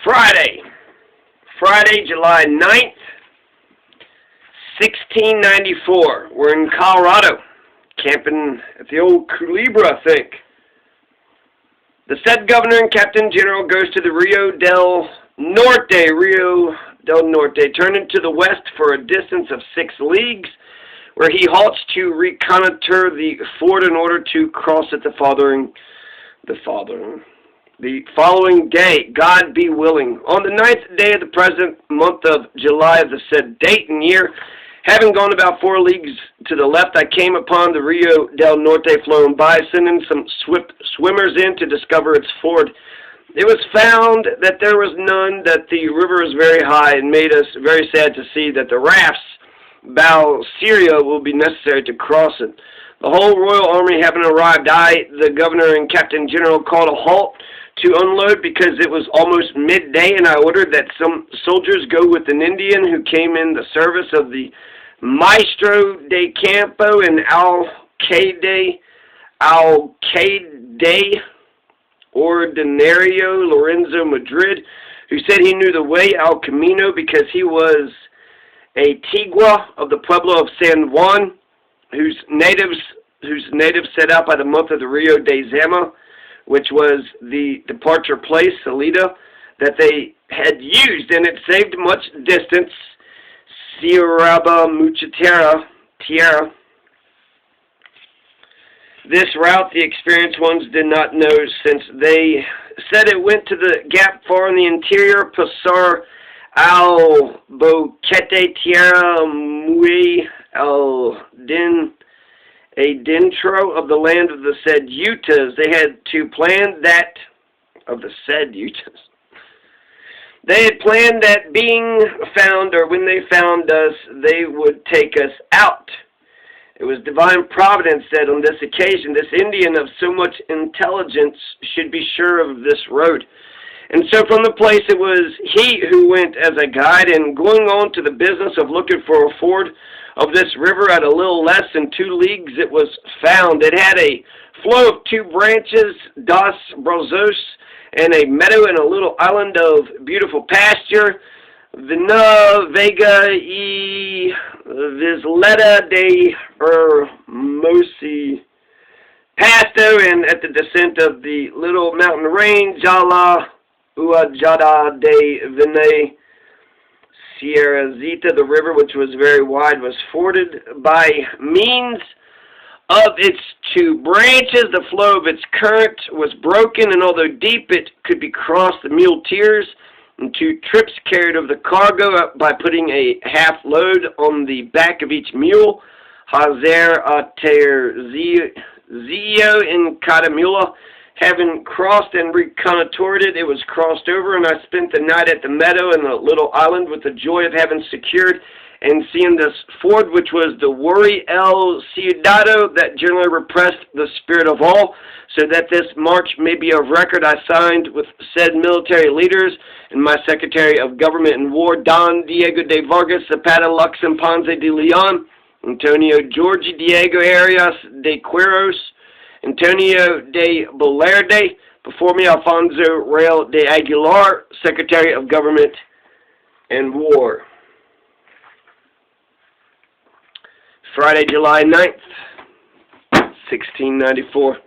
Friday, July 9th, 1694. We're in Colorado, camping at the old Culebra, I think. The said governor and captain general goes to the Rio del Norte, turning to the west for a distance of 6 leagues, where he halts to reconnoiter the ford in order to cross it the following day, God be willing. On the 9th day of the present month of July of the said date and year, having gone about 4 leagues to the left, I came upon the Rio del Norte flowing by, sending some swift swimmers in to discover its ford. It was found that there was none, that the river is very high, and made us very sad to see that the rafts bow Syria will be necessary to cross it. The whole royal army having arrived, I, the governor and captain general, called a halt to unload because it was almost midday, and I ordered that some soldiers go with an Indian who came in the service of the Maestro de Campo and Alcaide Ordinario Lorenzo Madrid, who said he knew the way al Camino because he was a Tigua of the Pueblo of San Juan, whose natives set out by the month of the Rio de Zama, which was the departure place, Salida, that they had used, and it saved much distance. Sierra mucha tierra. This route the experienced ones did not know, since they said it went to the gap far in the interior, Pasar al Boquete Tierra Muy al Din, a dentro of the land of the said Utahs. They had to plan that of the said Utahs. They had planned that being found, or when they found us, they would take us out. It was divine providence that on this occasion, this Indian of so much intelligence should be sure of this road. And so from the place it was he who went as a guide, and going on to the business of looking for a ford of this river at a little less than 2 leagues, it was found. It had a flow of 2 branches, dos brazos, and a meadow and a little island of beautiful pasture. Vina Vega y Visleta de Hermosi Pasto, and at the descent of the little mountain range, Jala Uajada de Vine Sierra Zeta, the river, which was very wide, was forded by means of its 2 branches. The flow of its current was broken, and although deep, it could be crossed. The muleteers and 2 trips carried of the cargo by putting a half load on the back of each mule. Hazer Ater Zio in Catamula. Having crossed and reconnoitered it, it was crossed over, and I spent the night at the meadow and the little island with the joy of having secured and seeing this ford, which was the worry el ciudadano that generally repressed the spirit of all, so that this march may be of record. I signed with said military leaders and my Secretary of Government and War, Don Diego de Vargas, Zapata Luxem Ponce de Leon, Antonio Jorge Diego Arias de Quiros, Antonio de Bolerde, before me Alfonso Real de Aguilar, Secretary of Government and War. Friday, July 9th, 1694.